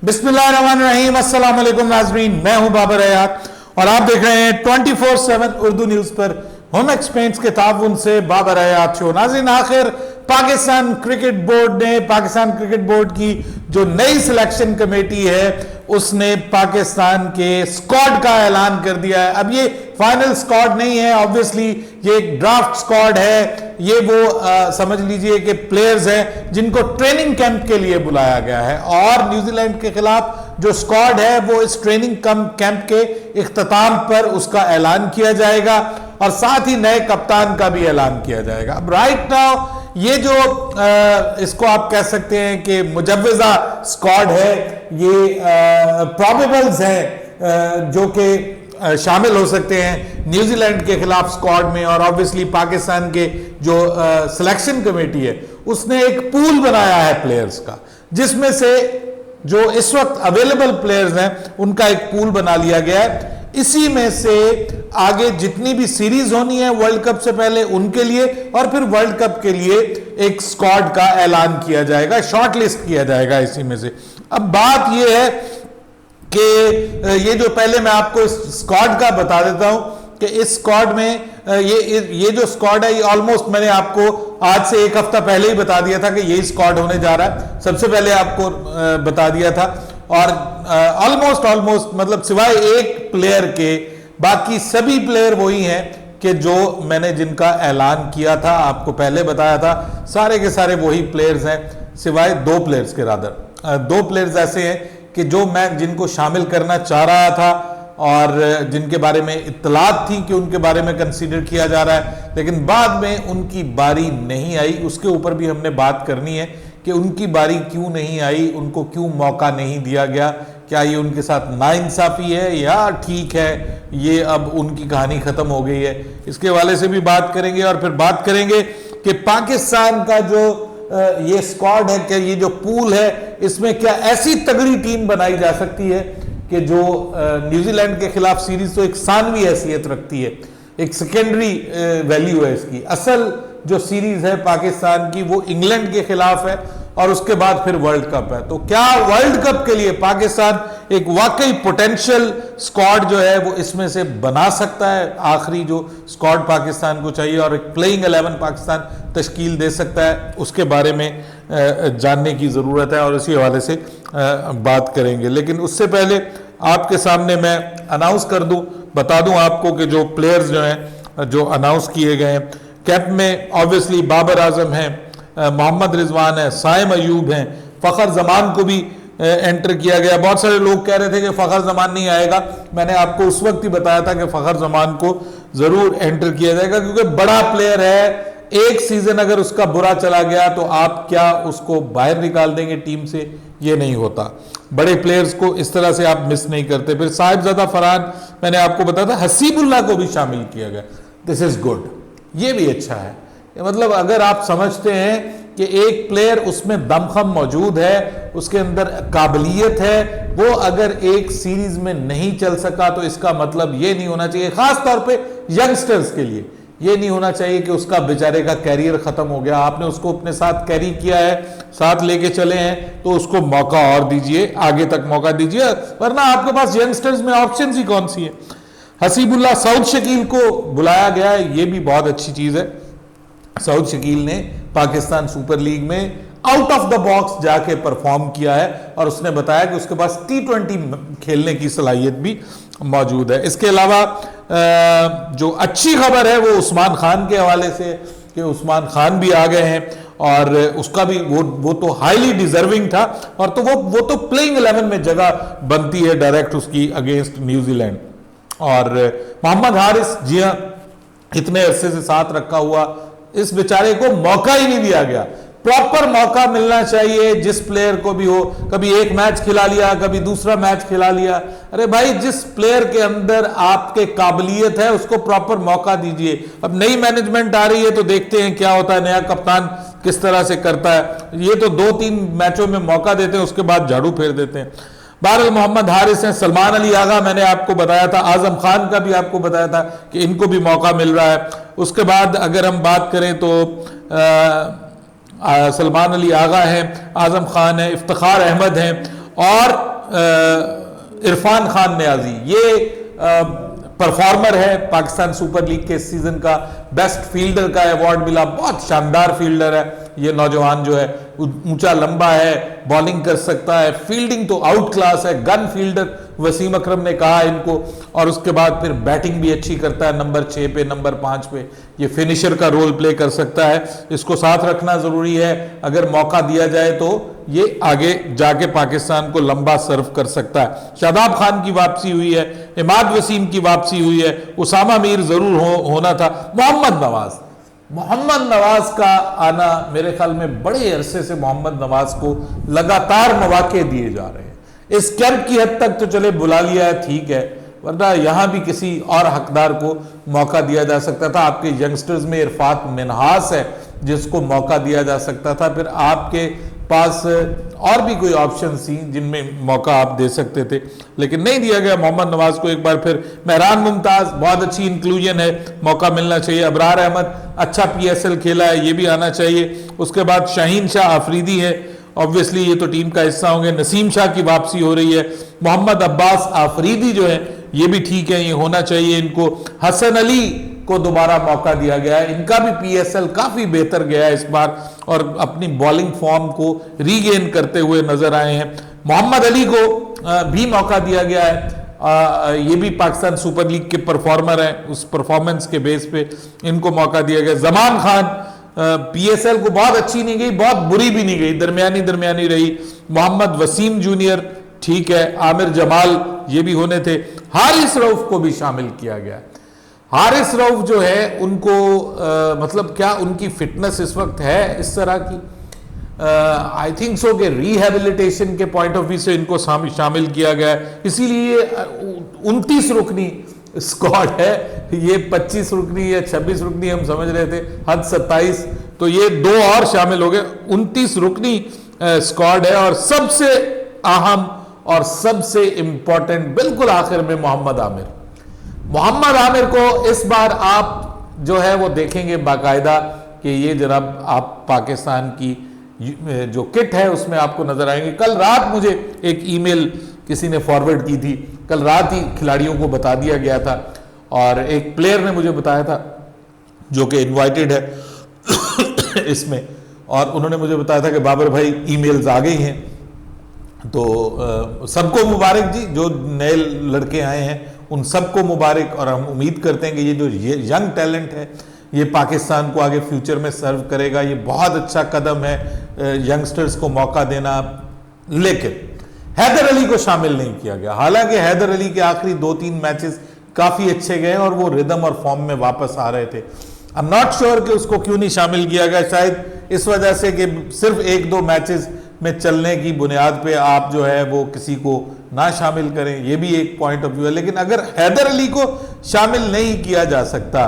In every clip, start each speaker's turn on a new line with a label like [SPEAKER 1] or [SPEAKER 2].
[SPEAKER 1] बिस्मिल्लाहिर्रहमानिर्रहीम, अस्सलाम वालेकुम नाज़रीन, मैं हूं बाबर हयात और आप देख रहे हैं 24/7 उर्दू न्यूज पर होम एक्सपेंस के ताउन से बाबर हयात शो। नाज़रीन, आखिर पाकिस्तान क्रिकेट बोर्ड की जो नई सिलेक्शन कमेटी है उसने पाकिस्तान के स्क्वाड का ऐलान कर दिया है। अब ये फाइनल स्क्वाड नहीं है, ऑब्वियसली ये एक ड्राफ्ट स्क्वाड है। ये वो समझ लीजिए कि प्लेयर्स हैं जिनको ट्रेनिंग कैंप के लिए बुलाया गया है और न्यूजीलैंड के खिलाफ जो स्क्वाड है वो इस ट्रेनिंग कैंप के इख्तिताम पर उसका ऐलान किया जाएगा और साथ ही नए कप्तान का भी ऐलान किया जाएगा। अब राइट नाउ ये जो इसको आप कह सकते हैं कि मुजव्वज़ा स्क्वाड है, ये प्रोबेबल्स हैं जो कि शामिल हो सकते हैं न्यूजीलैंड के खिलाफ स्क्वाड में। और ऑब्वियसली पाकिस्तान के जो सिलेक्शन कमेटी है उसने एक पूल बनाया है प्लेयर्स का, जिसमें से जो इस वक्त अवेलेबल प्लेयर्स हैं उनका एक पूल बना लिया गया है। इसी में से आगे जितनी भी सीरीज होनी है वर्ल्ड कप से पहले उनके लिए और फिर वर्ल्ड कप के लिए एक स्क्वाड का ऐलान किया जाएगा, शॉर्ट लिस्ट किया जाएगा इसी में से। अब बात यह है कि ये जो पहले मैं आपको इस स्क्वाड का बता देता हूं कि इस स्क्वाड में ये जो स्क्वाड है ये ऑलमोस्ट मैंने आपको आज से एक हफ्ता पहले ही बता दिया था कि यही स्क्वाड होने जा रहा है, सबसे पहले आपको बता दिया था। और ऑलमोस्ट मतलब सिवाय एक प्लेयर के बाकी सभी प्लेयर वही हैं कि जो मैंने जिनका ऐलान किया था, आपको पहले बताया था, सारे के सारे वही प्लेयर्स हैं सिवाय दो प्लेयर्स के। दो प्लेयर्स ऐसे हैं कि जो मैं जिनको शामिल करना चाह रहा था और जिनके बारे में इत्तलात थी कि उनके बारे में कंसीडर किया जा रहा है, लेकिन बाद में उनकी बारी नहीं आई। उसके ऊपर भी हमने बात करनी है कि उनकी बारी क्यों नहीं आई, उनको क्यों मौका नहीं दिया गया, क्या ये उनके साथ नाइंसाफी है या ठीक है ये अब उनकी कहानी खत्म हो गई है। इसके हवाले से भी बात करेंगे और फिर बात करेंगे कि पाकिस्तान का जो ये स्क्वाड है, क्या ये जो पूल है इसमें क्या ऐसी तगड़ी टीम बनाई जा सकती है कि जो न्यूजीलैंड के खिलाफ सीरीज तो एक सानवी हैसियत रखती है, एक सेकेंडरी वैल्यू है इसकी। असल जो सीरीज है पाकिस्तान की वो इंग्लैंड के खिलाफ है और उसके बाद फिर वर्ल्ड कप है। तो क्या वर्ल्ड कप के लिए पाकिस्तान एक वाकई पोटेंशियल स्क्वाड जो है वो इसमें से बना सकता है, आखिरी जो स्क्वाड पाकिस्तान को चाहिए और एक प्लेइंग 11 पाकिस्तान तश्कील दे सकता है, उसके बारे में जानने की ज़रूरत है और इसी हवाले से बात करेंगे। लेकिन उससे पहले आपके सामने मैं अनाउंस कर दूं, बता दूं आपको कि जो प्लेयर्स जो हैं जो अनाउंस किए गए हैं, कैंप में ऑब्वियसली बाबर आजम हैं, मोहम्मद रिजवान है, साइम अयूब हैं, फ़खर जमान को भी एंटर किया गया। बहुत सारे लोग कह रहे थे कि फ़खर जमान नहीं आएगा, मैंने आपको उस वक्त ही बताया था कि फ़खर जमान को ज़रूर एंटर किया जाएगा क्योंकि बड़ा प्लेयर है। एक सीजन अगर उसका बुरा चला गया तो आप क्या उसको बाहर निकाल देंगे टीम से, ये नहीं होता। बड़े प्लेयर्स को इस तरह से आप मिस नहीं करते। फिर साहिबजादा फरहान मैंने आपको बताया था, हसीबुल्लाह को भी शामिल किया गया, दिस इज गुड, ये भी अच्छा है। मतलब अगर आप समझते हैं कि एक प्लेयर उसमें दमखम मौजूद है, उसके अंदर काबिलियत है, वो अगर एक सीरीज में नहीं चल सका तो इसका मतलब ये नहीं होना चाहिए, खास तौर पे यंगस्टर्स के लिए ये नहीं होना चाहिए कि उसका बेचारे का कैरियर खत्म हो गया। आपने उसको अपने साथ कैरी किया है, साथ लेके चले हैं, तो उसको मौका और दीजिए, आगे तक मौका दीजिए, वरना आपके पास यंगस्टर्स में ऑप्शन ही कौन सी है। हसीबुल्लाह सऊद शकील को बुलाया गया है, ये भी बहुत अच्छी चीज है। सऊद शकील ने पाकिस्तान सुपर लीग में आउट ऑफ द बॉक्स जाके परफॉर्म किया है और उसने बताया कि उसके पास T20 खेलने की सलाहियत भी मौजूद है। इसके अलावा जो अच्छी खबर है वो उस्मान खान के हवाले से कि उस्मान खान भी आ गए हैं और उसका भी वो तो हाईली डिजर्विंग था और तो वो तो प्लेइंग 11 में जगह बनती है डायरेक्ट उसकी अगेंस्ट न्यूजीलैंड। और मोहम्मद हारिस, जी हाँ, इतने अरसे से साथ रखा हुआ, इस बेचारे को मौका ही नहीं दिया गया। प्रॉपर मौका मिलना चाहिए जिस प्लेयर को भी हो, कभी एक मैच खिला लिया, कभी दूसरा मैच खिला लिया। अरे भाई, जिस प्लेयर के अंदर आपके काबिलियत है उसको प्रॉपर मौका दीजिए। अब नई मैनेजमेंट आ रही है तो देखते हैं क्या होता है, नया कप्तान किस तरह से करता है। ये तो 2-3 मैचों में मौका देते हैं, उसके बाद झाड़ू फेर देते हैं। बहरहाल मोहम्मद हारिस हैं, सलमान अली आगा मैंने आपको बताया था, आजम खान का भी आपको बताया था कि इनको भी मौका मिल रहा है। उसके बाद अगर हम बात करें तो सलमान अली आगा हैं, आजम खान है, इफ्तिखार अहमद हैं और इरफान खान नियाजी, ये परफॉर्मर है, पाकिस्तान सुपर लीग के इस सीजन का बेस्ट फील्डर का अवार्ड मिला, बहुत शानदार फील्डर है ये नौजवान जो है, ऊंचा लंबा है, बॉलिंग कर सकता है, फील्डिंग तो आउट क्लास है, गन फील्डर वसीम अकरम ने कहा इनको, और उसके बाद फिर बैटिंग भी अच्छी करता है, नंबर 6 पे नंबर 5 पे ये फिनिशर का रोल प्ले कर सकता है, इसको साथ रखना जरूरी है, अगर मौका दिया जाए तो ये आगे जाके पाकिस्तान को लंबा सर्व कर सकता है। शादाब खान की वापसी हुई है, इमाद वसीम की वापसी हुई है, उसामा मीर जरूर होना था, मोहम्मद नवाज का आना, मेरे ख्याल में बड़े अरसे से मोहम्मद नवाज को लगातार मौके दिए जा रहे हैं, इस कैंप की हद तक तो चले बुला लिया है, ठीक है, वरना यहां भी किसी और हकदार को मौका दिया जा सकता था। आपके यंगस्टर्स में इरफात मिनहास है जिसको मौका दिया जा सकता था, फिर आपके पास और भी कोई ऑप्शन थी जिनमें मौका आप दे सकते थे, लेकिन नहीं दिया गया मोहम्मद नवाज को। एक बार फिर मेहरान मुमताज, बहुत अच्छी इंक्लूजन है, मौका मिलना चाहिए। अबरार अहमद अच्छा PSL खेला है, ये भी आना चाहिए। उसके बाद शाहीन शाह अफरीदी है, ऑब्वियसली ये तो टीम का हिस्सा होंगे। नसीम शाह की वापसी हो रही है, मोहम्मद अब्बास आफरीदी जो है ये भी ठीक है, ये होना चाहिए इनको। हसन अली को दोबारा मौका दिया गया है, इनका भी PSL काफी बेहतर गया है इस बार और अपनी बॉलिंग फॉर्म को रीगेन करते हुए नजर आए हैं। मोहम्मद अली को भी मौका दिया गया है, ये भी पाकिस्तान सुपर लीग के परफॉर्मर हैं, उस परफॉर्मेंस के बेस पे इनको मौका दिया गया। जमान खान PSL को बहुत अच्छी नहीं गई, बहुत बुरी भी नहीं गई, दरमियानी रही। मोहम्मद वसीम जूनियर ठीक है, आमिर जमाल ये भी होने थे। हारिस रऊफ को भी शामिल किया गया। हारिस रऊफ जो है उनको मतलब क्या उनकी फिटनेस इस वक्त है इस तरह की, आई थिंक सो कि रिहेबिलिटेशन के पॉइंट ऑफ व्यू से इनको शामिल किया गया है, इसीलिए 29 रुकनी स्क्वाड है, ये 25 रुकनी या 26 रुकनी हम समझ रहे थे, हद 27, तो ये 2 और शामिल हो गए, 29 रुकनी स्क्वाड है। और सबसे अहम और सबसे इंपॉर्टेंट बिल्कुल आखिर में मोहम्मद आमिर को इस बार आप जो है वो देखेंगे बाकायदा कि ये जनाब आप पाकिस्तान की जो किट है उसमें आपको नजर आएंगे। कल रात मुझे एक ईमेल किसी ने फॉरवर्ड की थी, कल रात ही खिलाड़ियों को बता दिया गया था और एक प्लेयर ने मुझे बताया था जो कि इनवाइटेड है इसमें, और उन्होंने मुझे बताया था कि बाबर भाई ईमेल्स आ गई हैं, तो सबको मुबारक जी, जो नए लड़के आए हैं उन सबको मुबारक, और हम उम्मीद करते हैं कि ये जो यंग टैलेंट है ये पाकिस्तान को आगे फ्यूचर में सर्व करेगा। ये बहुत अच्छा कदम है यंगस्टर्स को मौका देना। लेकिन हैदर अली को शामिल नहीं किया गया, हालांकि हैदर अली के आखिरी 2-3 मैचेस काफी अच्छे गए और वो रिदम और फॉर्म में वापस आ रहे थे। आई एम नॉट श्योर कि उसको क्यों नहीं शामिल किया गया, शायद इस वजह से कि सिर्फ 1-2 मैचेस में चलने की बुनियाद पे आप जो है वो किसी को ना शामिल करें, ये भी एक पॉइंट ऑफ व्यू है। लेकिन अगर हैदर अली को शामिल नहीं किया जा सकता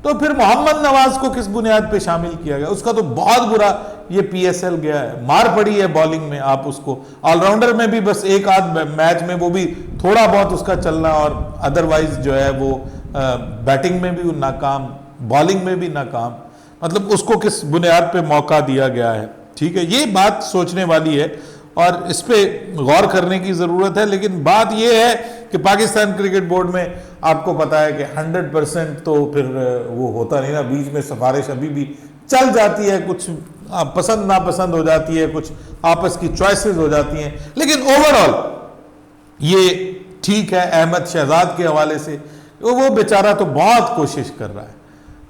[SPEAKER 1] तो फिर मोहम्मद नवाज को किस बुनियाद पे शामिल किया गया? उसका तो बहुत बुरा ये PSL गया है, मार पड़ी है बॉलिंग में। आप उसको ऑलराउंडर में भी बस एक आध मैच में वो भी थोड़ा बहुत उसका चलना, और अदरवाइज जो है वो बैटिंग में भी नाकाम, बॉलिंग में भी नाकाम, मतलब उसको किस बुनियाद पे मौका दिया गया है? ठीक है, ये बात सोचने वाली है और इस पे गौर करने की जरूरत है। लेकिन बात यह है कि पाकिस्तान क्रिकेट बोर्ड में आपको पता है कि 100% तो फिर वो होता नहीं ना, बीच में सिफारिश अभी भी चल जाती है, कुछ पसंद नापसंद हो जाती है, कुछ आपस की चॉइसेस हो जाती हैं, लेकिन ओवरऑल ये ठीक है। अहमद शहजाद के हवाले से वो बेचारा तो बहुत कोशिश कर रहा है,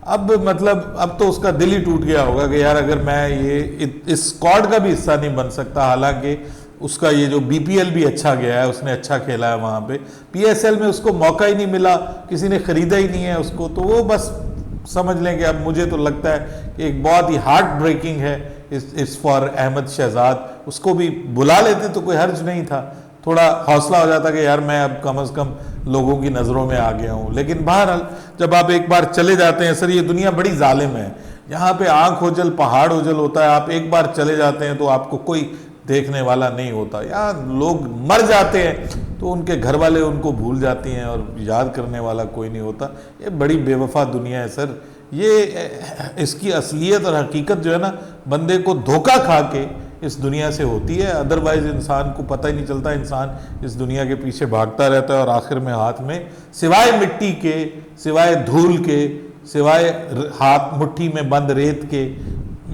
[SPEAKER 1] अब मतलब अब तो उसका दिल ही टूट गया होगा कि यार अगर मैं ये इस स्क्वाड का भी हिस्सा नहीं बन सकता, हालांकि उसका ये जो BPL भी अच्छा गया है, उसने अच्छा खेला है वहाँ पे, PSL में उसको मौका ही नहीं मिला, किसी ने खरीदा ही नहीं है उसको, तो वो बस समझ लें कि अब मुझे तो लगता है कि एक बहुत ही हार्ट ब्रेकिंग है इस फॉर अहमद शहजाद। उसको भी बुला लेते तो कोई हर्ज नहीं था, थोड़ा हौसला हो जाता कि यार मैं अब कम से कम लोगों की नज़रों में आ गया हूँ। लेकिन बहरहाल जब आप एक बार चले जाते हैं, सर ये दुनिया बड़ी जालिम है, यहाँ पे आंख ओझल पहाड़ ओझल होता है, आप एक बार चले जाते हैं तो आपको कोई देखने वाला नहीं होता। यहाँ लोग मर जाते हैं तो उनके घर वाले उनको भूल जाती हैं और याद करने वाला कोई नहीं होता। ये बड़ी बेवफा दुनिया है सर, ये इसकी असलियत और हकीकत जो है ना, बंदे को धोखा खा के इस दुनिया से होती है, अदरवाइज इंसान को पता ही नहीं चलता, इंसान इस दुनिया के पीछे भागता रहता है और आखिर में हाथ में सिवाय मिट्टी के, सिवाय धूल के, सिवाय हाथ मुट्ठी में बंद रेत के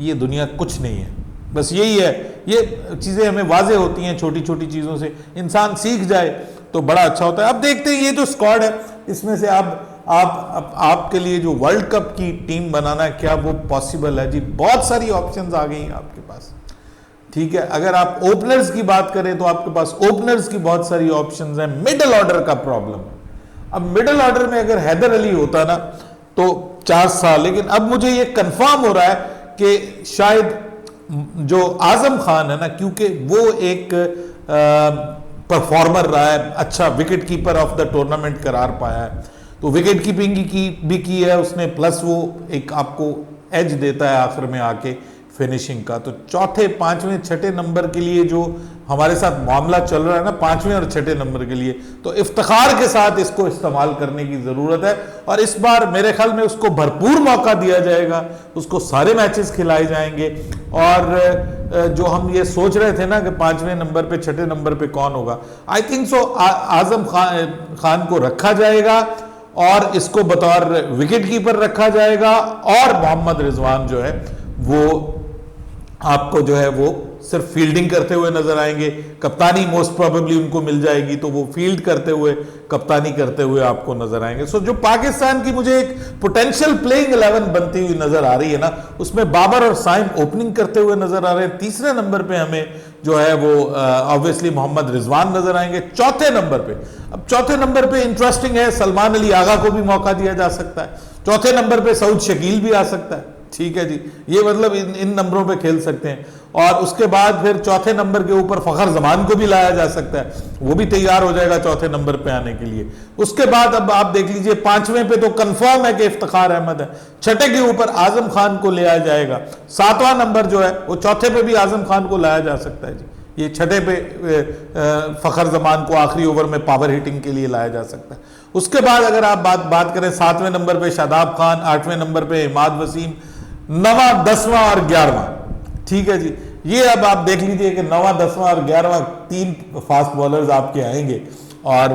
[SPEAKER 1] ये दुनिया कुछ नहीं है। बस यही है, ये चीज़ें हमें वाजे होती हैं, छोटी छोटी चीज़ों से इंसान सीख जाए तो बड़ा अच्छा होता है। अब देखते हैं ये जो स्क्वाड है इसमें से आपके लिए जो वर्ल्ड कप की टीम बनाना क्या वो पॉसिबल है? जी बहुत सारी ऑप्शंस आ गई हैं आपके पास, ठीक है। अगर आप ओपनर्स की बात करें तो आपके पास ओपनर्स की बहुत सारी ऑप्शंस हैं। मिडिल ऑर्डर का प्रॉब्लम है। अब मिडिल ऑर्डर में अगर हैदर अली होता ना तो चांस था, लेकिन अब मुझे ये कंफर्म हो रहा है कि शायद जो आजम खान है ना, क्योंकि वो एक परफॉर्मर रहा है, अच्छा wicket keeper of the tournament करार पाया है, तो विकेट कीपिंग भी की है उसने, प्लस वो एक आपको एज देता है आखिर में आके फिनिशिंग का। तो चौथे, पांचवें, छठे नंबर के लिए जो हमारे साथ मामला चल रहा है ना, पांचवें और छठे नंबर के लिए, तो इफ्तिखार के साथ इसको इस्तेमाल करने की जरूरत है। और इस बार मेरे ख्याल में उसको भरपूर मौका दिया जाएगा, उसको सारे मैचेस खिलाए जाएंगे। और जो हम ये सोच रहे थे ना कि पांचवें नंबर पे, छठे नंबर पे कौन होगा, I think so Azam Khan को रखा जाएगा और इसको बतौर विकेट कीपर रखा जाएगा। और मोहम्मद रिजवान जो है वो आपको जो है वो सिर्फ फील्डिंग करते हुए नजर आएंगे, कप्तानी मोस्ट प्रोबेबली उनको मिल जाएगी, तो वो फील्ड करते हुए, कप्तानी करते हुए आपको नजर आएंगे। सो जो पाकिस्तान की मुझे एक पोटेंशियल प्लेइंग 11 बनती हुई नजर आ रही है ना, उसमें बाबर और साइम ओपनिंग करते हुए नजर आ रहे हैं। तीसरे नंबर पे हमें जो है वो ऑब्वियसली मोहम्मद रिजवान नजर आएंगे। चौथे नंबर पे, अब चौथे नंबर पे इंटरेस्टिंग है, सलमान अली आगा को भी मौका दिया जा सकता है। चौथे नंबर पे सऊद शकील भी आ सकता है, ठीक है जी। ये मतलब इन नंबरों पे खेल सकते हैं। और उसके बाद फिर चौथे नंबर के ऊपर फखर जमान को भी लाया जा सकता है, वो भी तैयार हो जाएगा चौथे नंबर पे आने के लिए। उसके बाद अब आप देख लीजिए, पांचवें पे तो कंफर्म है कि इफ्तिखार अहमद है, छठे के ऊपर आजम खान को ले आया जाएगा, सातवां नंबर जो है वो चौथे पे भी आजम खान को लाया जा सकता है जी। ये छठे पे फखर जमान को आखिरी ओवर में पावर हिटिंग के लिए लाया जा सकता है। उसके बाद अगर आप बात करें, सातवें नंबर पे शादाब खान, आठवें नंबर पे इमाद वसीम, नवा, 10वां और 11वां, ठीक है जी। ये अब आप देख लीजिए कि 9वां, 10वां और 11वां 3 फास्ट बॉलर्स आपके आएंगे। और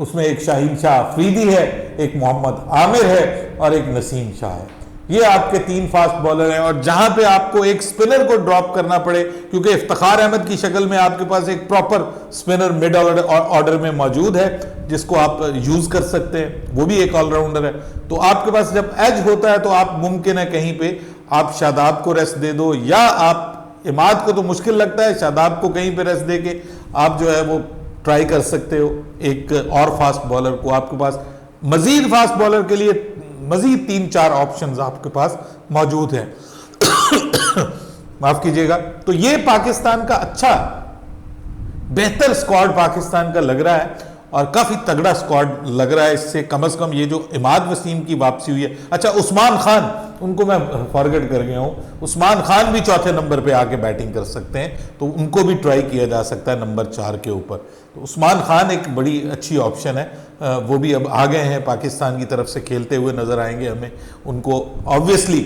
[SPEAKER 1] उसमें एक शाहीन शाह अफरीदी है, एक मोहम्मद आमिर है और एक नसीम शाह है। ये आपके 3 फास्ट बॉलर हैं। और जहां पे आपको एक स्पिनर को ड्रॉप करना पड़े, क्योंकि इफ्तिखार अहमद की शक्ल में आपके पास एक प्रॉपर स्पिनर मिड ऑर्डर में मौजूद है जिसको आप यूज कर सकते हैं, वो भी एक ऑलराउंडर है। तो आपके पास जब एज होता है तो आप मुमकिन है कहीं पे आप शादाब को रेस्ट दे दो, या आप इमाद को तो मुश्किल लगता है, शादाब को कहीं पे रेस्ट दे के आप जो है वो ट्राई कर सकते हो एक और फास्ट बॉलर को। आपके पास मजीद फास्ट बॉलर के लिए मजीद 3-4 ऑप्शंस आपके पास मौजूद हैं। माफ कीजिएगा। तो ये पाकिस्तान का अच्छा बेहतर स्क्वाड पाकिस्तान का लग रहा है और काफी तगड़ा स्क्वाड लग रहा है। इससे कम से कम ये जो इमाद वसीम की वापसी हुई है, अच्छा उस्मान खान, उनको मैं फॉरगेट कर गया हूं, उस्मान खान भी चौथे नंबर पे आके बैटिंग कर सकते हैं, तो उनको भी ट्राई किया जा सकता है नंबर 4 के ऊपर। तो उस्मान खान एक बड़ी अच्छी ऑप्शन है, वो भी अब आ गए हैं, पाकिस्तान की तरफ से खेलते हुए नजर आएंगे हमें। उनको ऑब्वियसली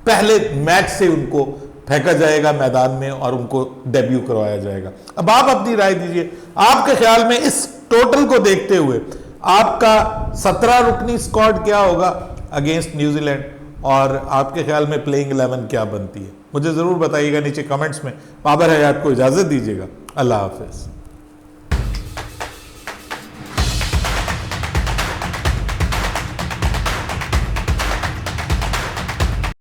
[SPEAKER 1] पहले मैच से उनको फेंका जाएगा मैदान में और उनको डेब्यू करवाया जाएगा। अब आप अपनी राय दीजिए, आपके ख्याल में इस टोटल को देखते हुए आपका 17 रुकनी स्क्वाड क्या होगा अगेंस्ट न्यूजीलैंड, और आपके ख्याल में प्लेइंग 11 क्या बनती है? मुझे जरूर बताइएगा नीचे कमेंट्स में। बाबर हयात को इजाजत दीजिएगा। अल्लाह हाफिज।